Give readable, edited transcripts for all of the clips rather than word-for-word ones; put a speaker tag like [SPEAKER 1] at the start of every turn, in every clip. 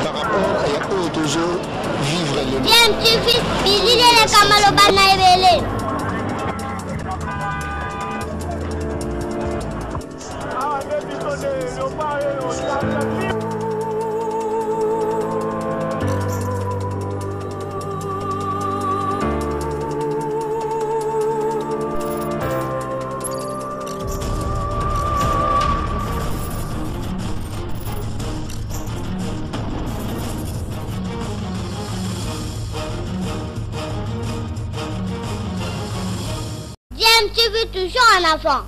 [SPEAKER 1] par rapport à eux toujours vivre le
[SPEAKER 2] Bien, tu fais Billy les Kamalobana et James, tu veux toujours un enfant.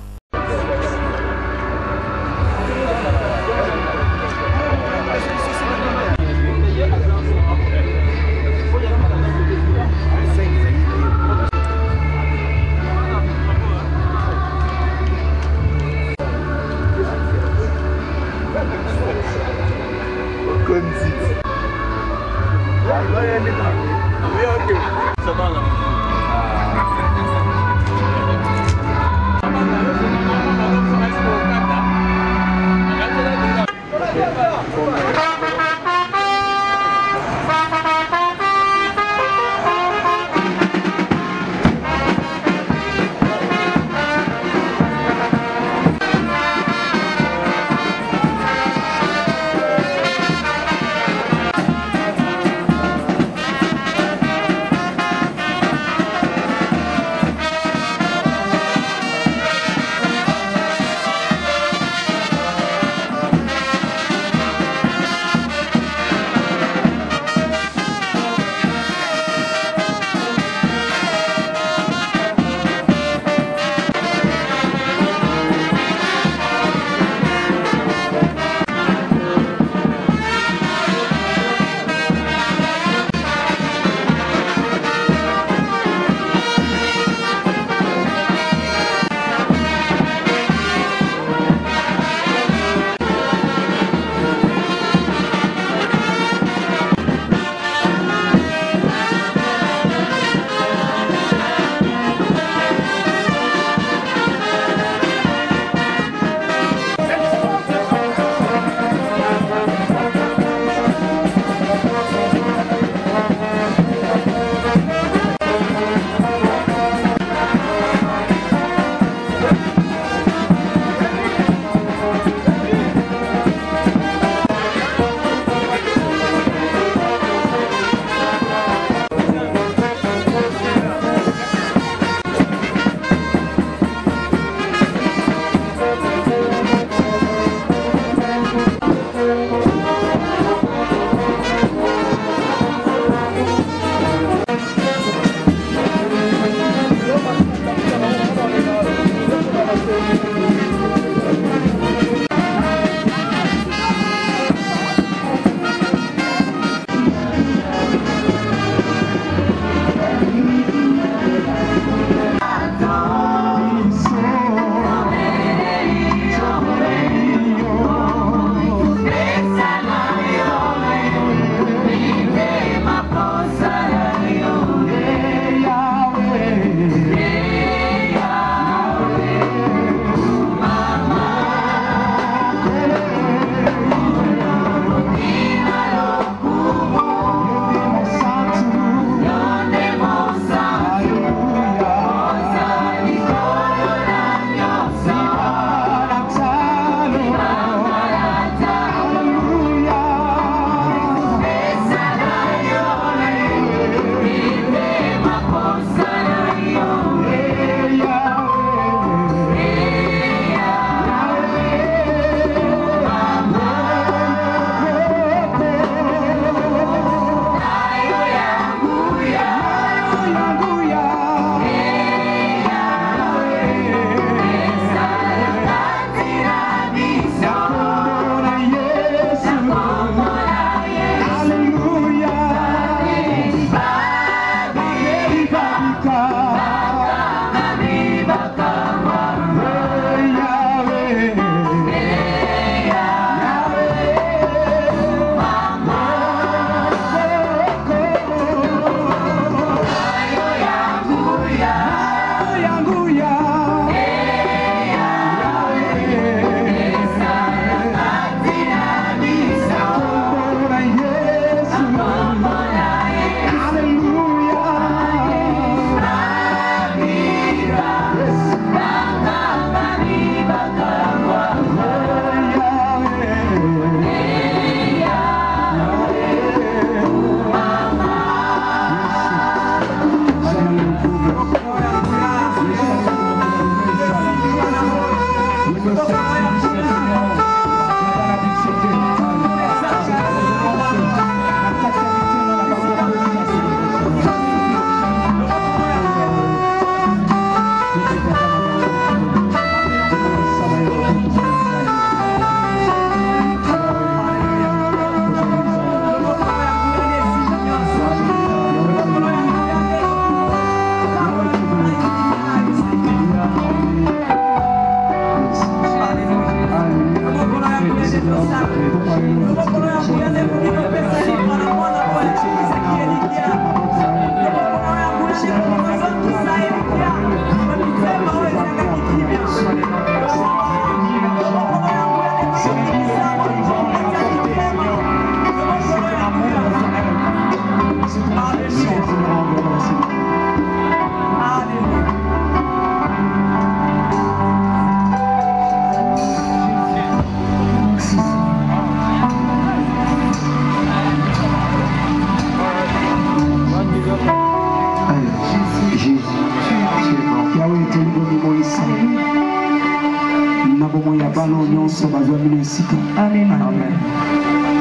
[SPEAKER 3] nyonso bazwami esika.
[SPEAKER 4] Amen.
[SPEAKER 3] Amen.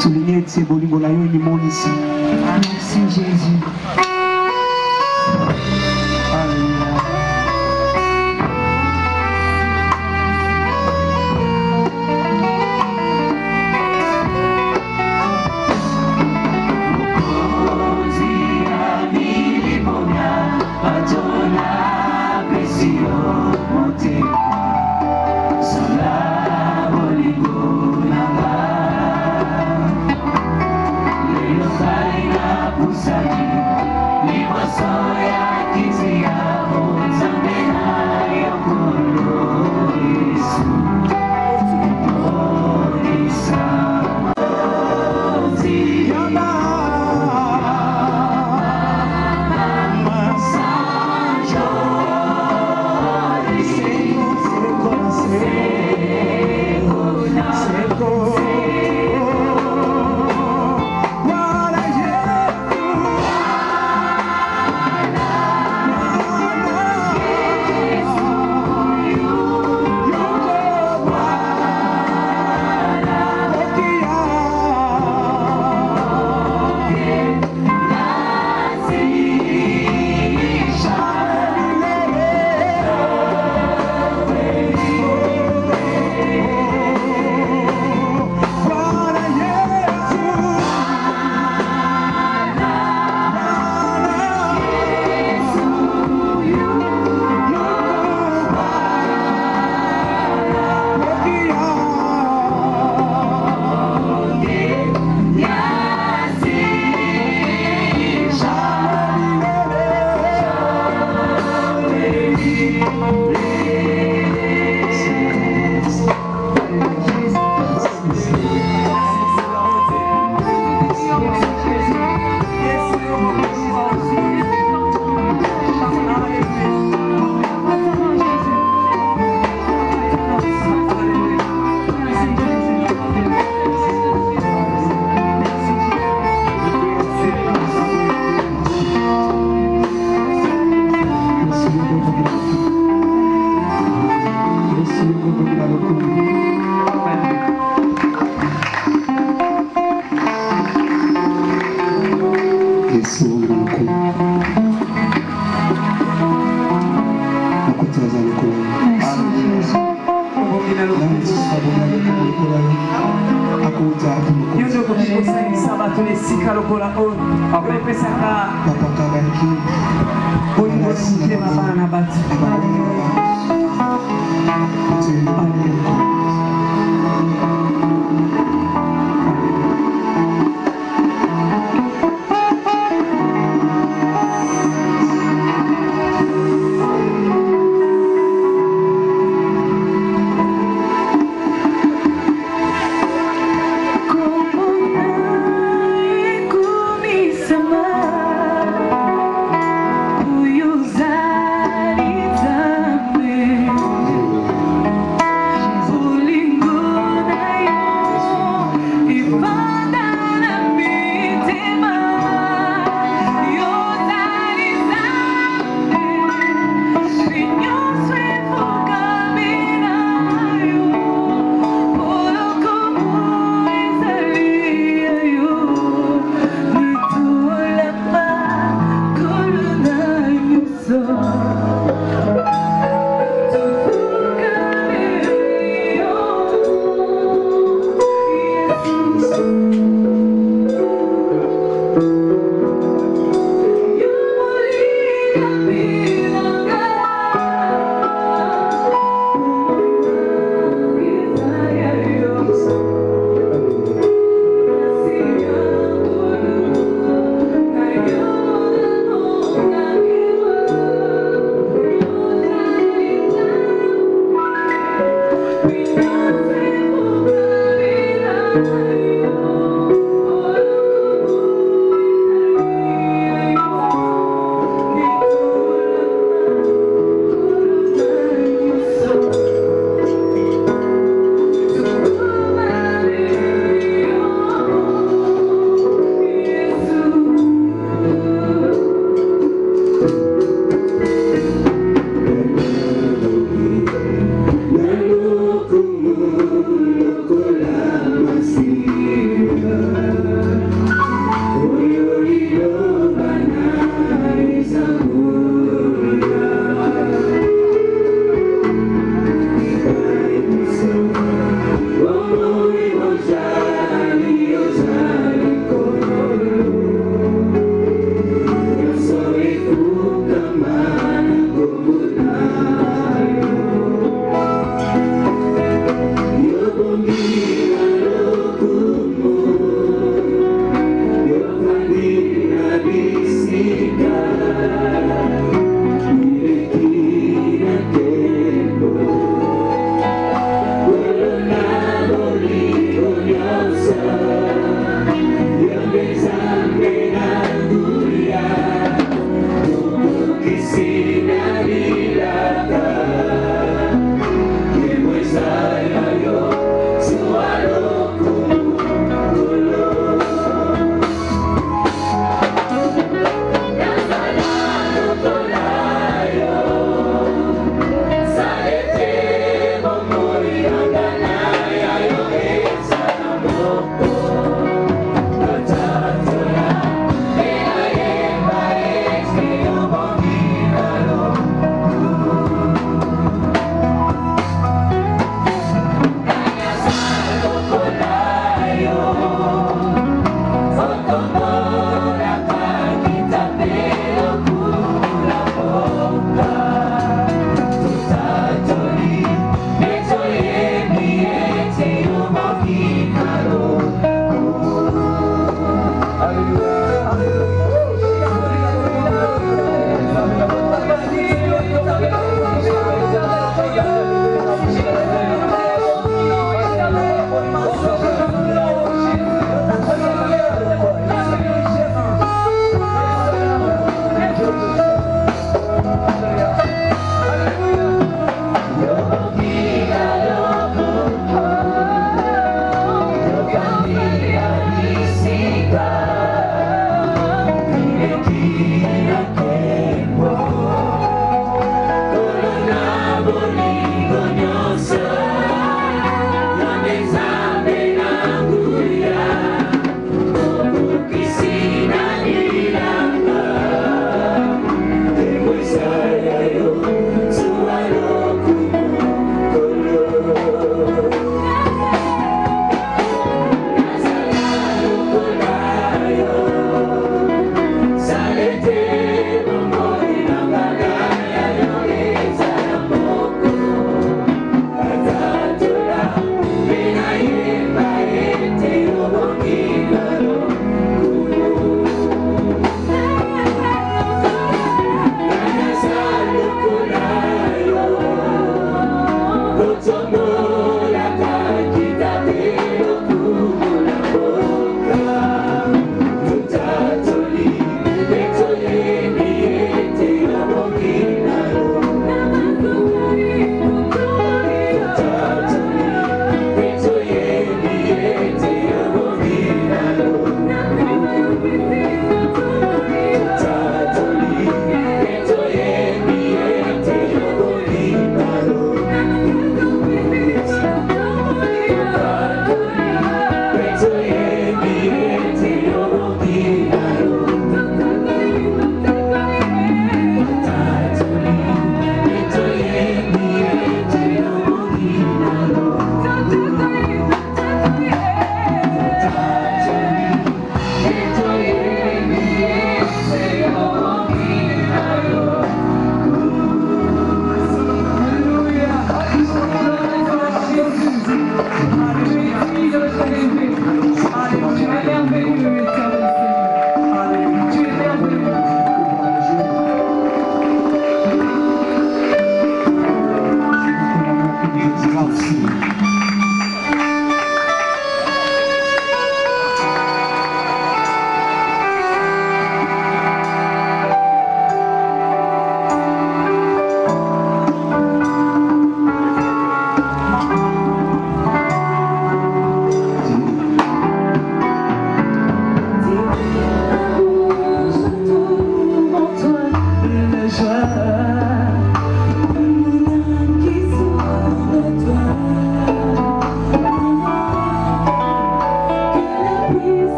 [SPEAKER 3] Souligner ete bolingo na yo elimoni ici.
[SPEAKER 4] Merci Jésus.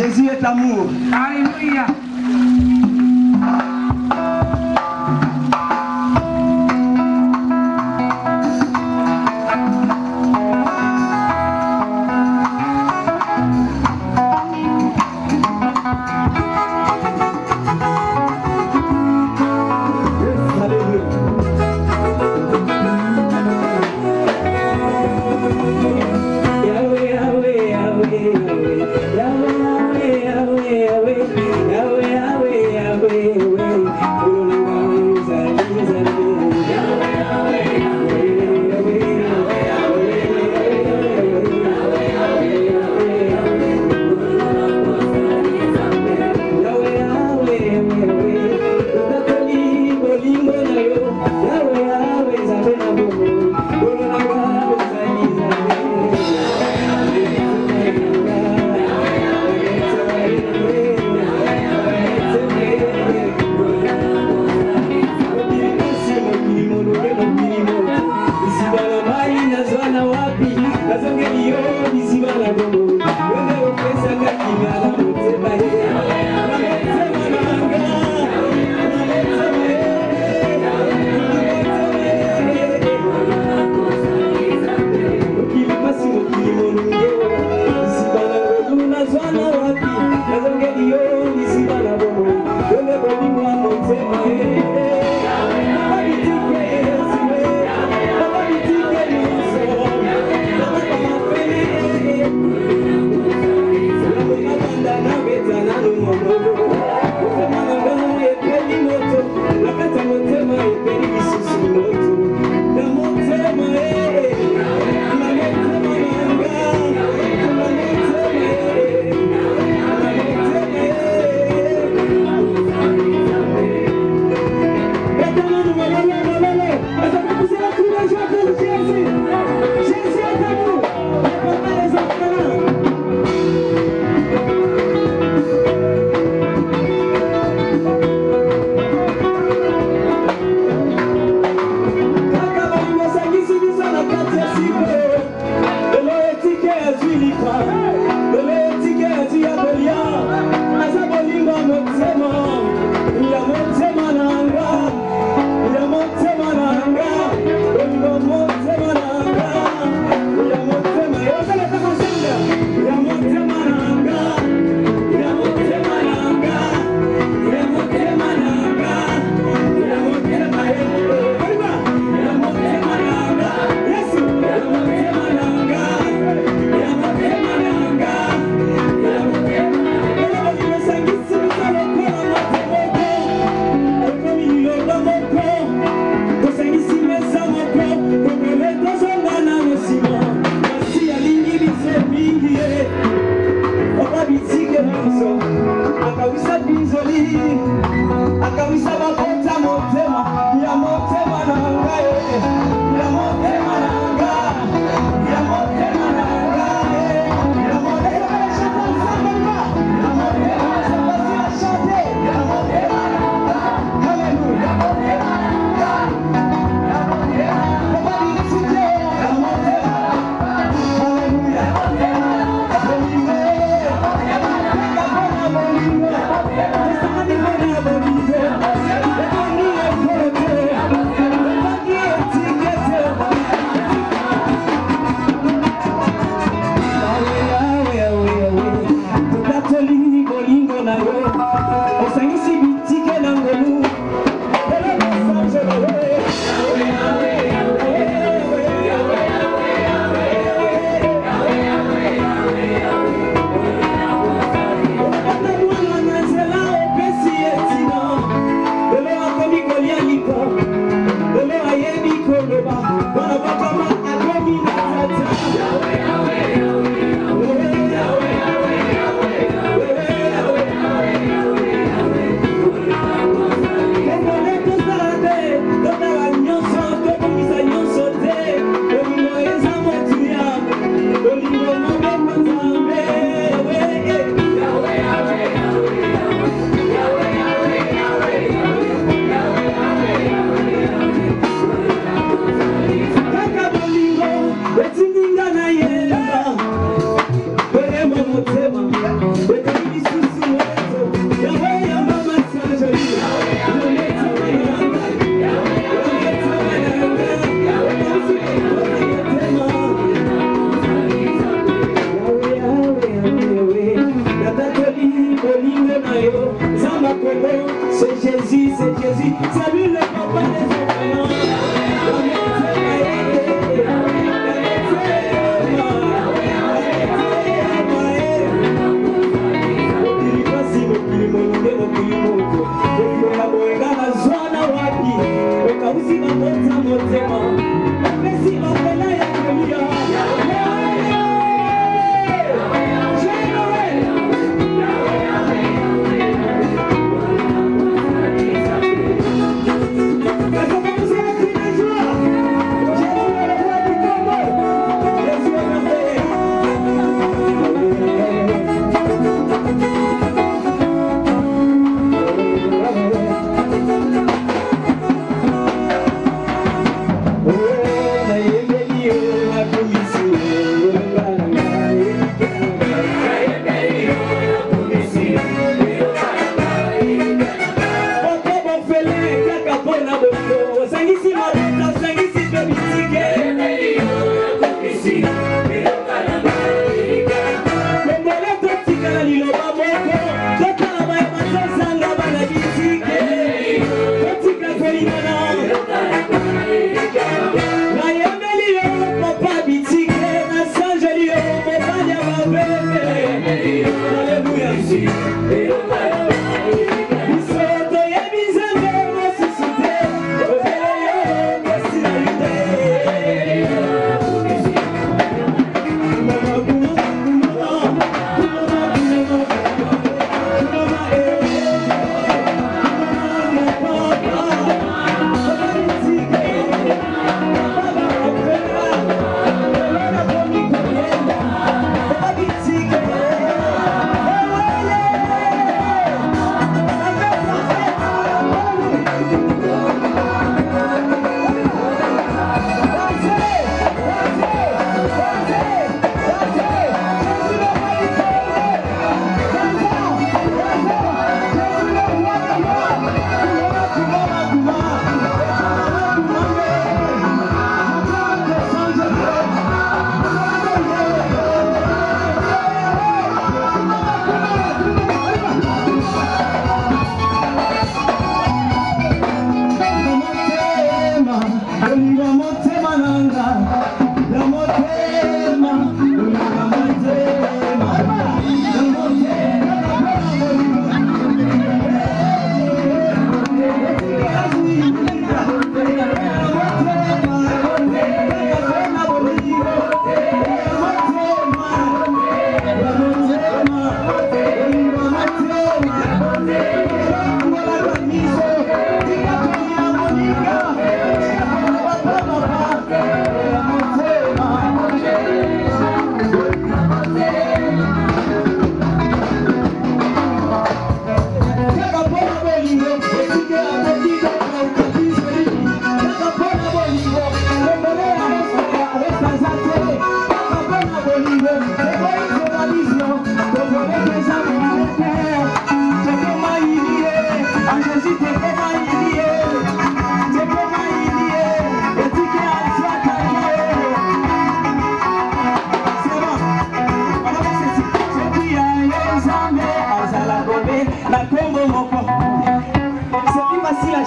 [SPEAKER 5] Jésus est amour.
[SPEAKER 4] Alléluia.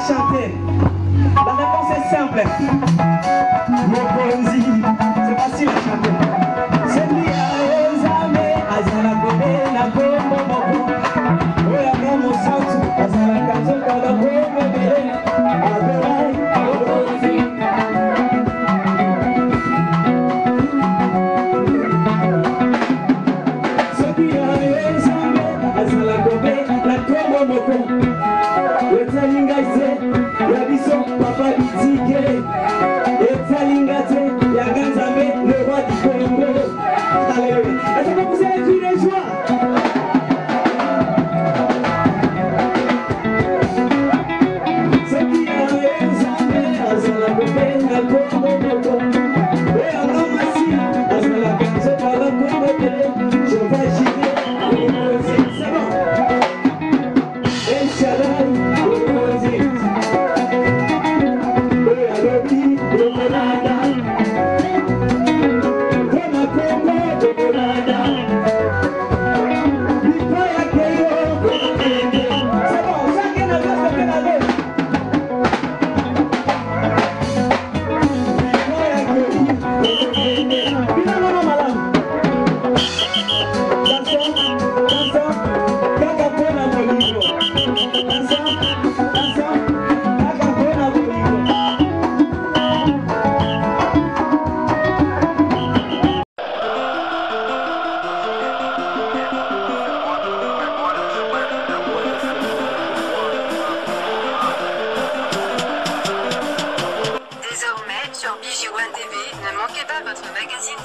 [SPEAKER 5] chanter. La réponse est simple. Mokonzi, c'est facile à chanter. C'est lui à Ezame, Azala Gobe, la Gobo Moko. Oya Momo Santu, Azala Kanzo, Kala Gobe, Aberai, Mokonzi. C'est lui à Ezame, Azala Gobe, la Gobo Moko. Papa Bitike, Etalingate, Yaganzame, le roi du Congo. Alléluia. Est-ce que vous avez cru les joies? C'est qui a examiné à Zalagobé, la Congo, et à Ramassi, à Zalagobé, par la Congo, je vais girer, c'est bon. Et Shaddai,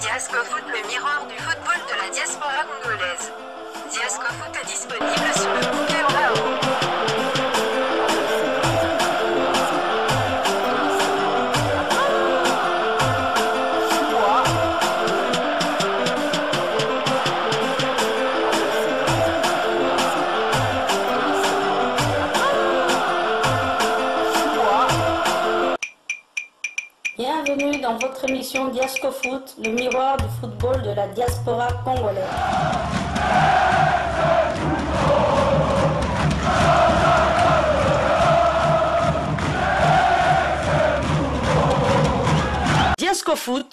[SPEAKER 6] Diascofoot, le miroir du football de la diaspora congolaise. Diascofoot est disponible sur le bouquet en haut.
[SPEAKER 7] Bienvenue dans votre émission Diascofoot, le miroir du football de la diaspora congolaise. Diascofoot,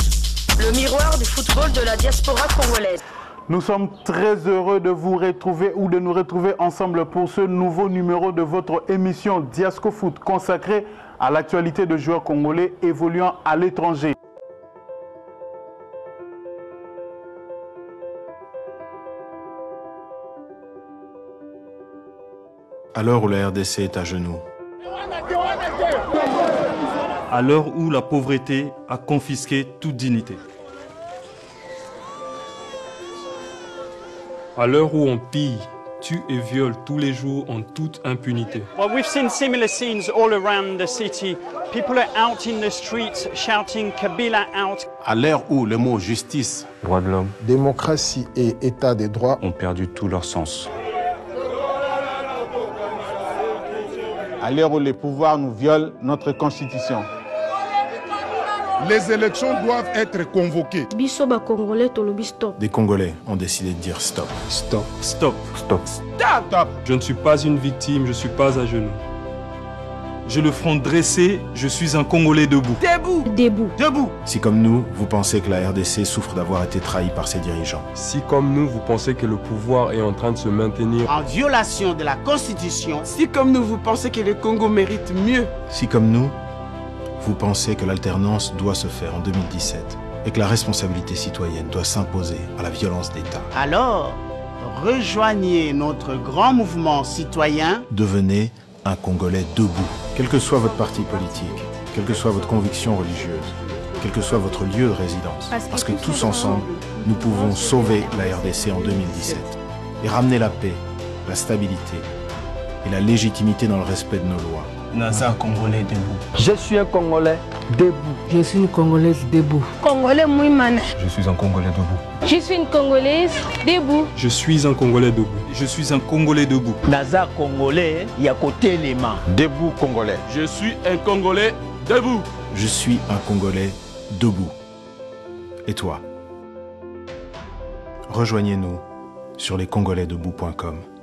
[SPEAKER 7] le miroir du football de la diaspora congolaise.
[SPEAKER 8] Nous sommes très heureux de vous retrouver ou de nous retrouver ensemble pour ce nouveau numéro de votre émission Diascofoot consacrée à l'actualité de joueurs congolais évoluant à l'étranger.
[SPEAKER 9] À l'heure où la RDC est à genoux.
[SPEAKER 10] À l'heure où la pauvreté a confisqué toute dignité.
[SPEAKER 11] À l'heure où on pille, tue et viole tous les jours en toute impunité.
[SPEAKER 12] Well, we've seen similar scenes all around the city. People are out in the streets shouting Kabila out.
[SPEAKER 9] À l'ère où le mot justice,
[SPEAKER 13] droits de l'homme,
[SPEAKER 1] démocratie et état des droits
[SPEAKER 13] ont perdu tout leur sens.
[SPEAKER 14] À l'heure où les pouvoirs nous violent notre constitution.
[SPEAKER 15] Les élections doivent être convoquées.
[SPEAKER 9] Des Congolais ont décidé de dire stop.
[SPEAKER 11] Stop.
[SPEAKER 10] Stop.
[SPEAKER 11] Stop. Stop. Stop. Je ne suis pas une victime, je ne suis pas à genoux.
[SPEAKER 10] J'ai le front dressé, je suis un Congolais debout.
[SPEAKER 13] Debout. Debout. Debout.
[SPEAKER 9] Si comme nous, vous pensez que la RDC souffre d'avoir été trahie par ses dirigeants.
[SPEAKER 11] Si comme nous, vous pensez que le pouvoir est en train de se maintenir
[SPEAKER 13] en violation de la Constitution. Si comme nous, vous pensez que le Congo mérite mieux.
[SPEAKER 9] Si comme nous, vous pensez que l'alternance doit se faire en 2017 et que la responsabilité citoyenne doit s'imposer à la violence d'État.
[SPEAKER 13] Alors, rejoignez notre grand mouvement citoyen.
[SPEAKER 9] Devenez un Congolais debout. Quel que soit votre parti politique, quelle que soit votre conviction religieuse, quel que soit votre lieu de résidence, parce que tous ensemble, nous pouvons sauver la RDC en 2017 et ramener la paix, la stabilité et la légitimité dans le respect de nos lois.
[SPEAKER 16] Naza Congolais debout.
[SPEAKER 17] Je suis un Congolais debout.
[SPEAKER 18] Je suis une Congolaise debout.
[SPEAKER 19] Congolais Mouimane.
[SPEAKER 20] Je suis un Congolais debout.
[SPEAKER 19] Je suis une Congolaise debout.
[SPEAKER 11] Je suis un Congolais debout.
[SPEAKER 10] Je suis un Congolais debout.
[SPEAKER 21] Naza Congolais, y a côté les mains.
[SPEAKER 22] Debout Congolais.
[SPEAKER 23] Je suis un Congolais debout.
[SPEAKER 9] Je suis un Congolais debout. Et toi? Rejoignez-nous sur lescongolaisdebout.com.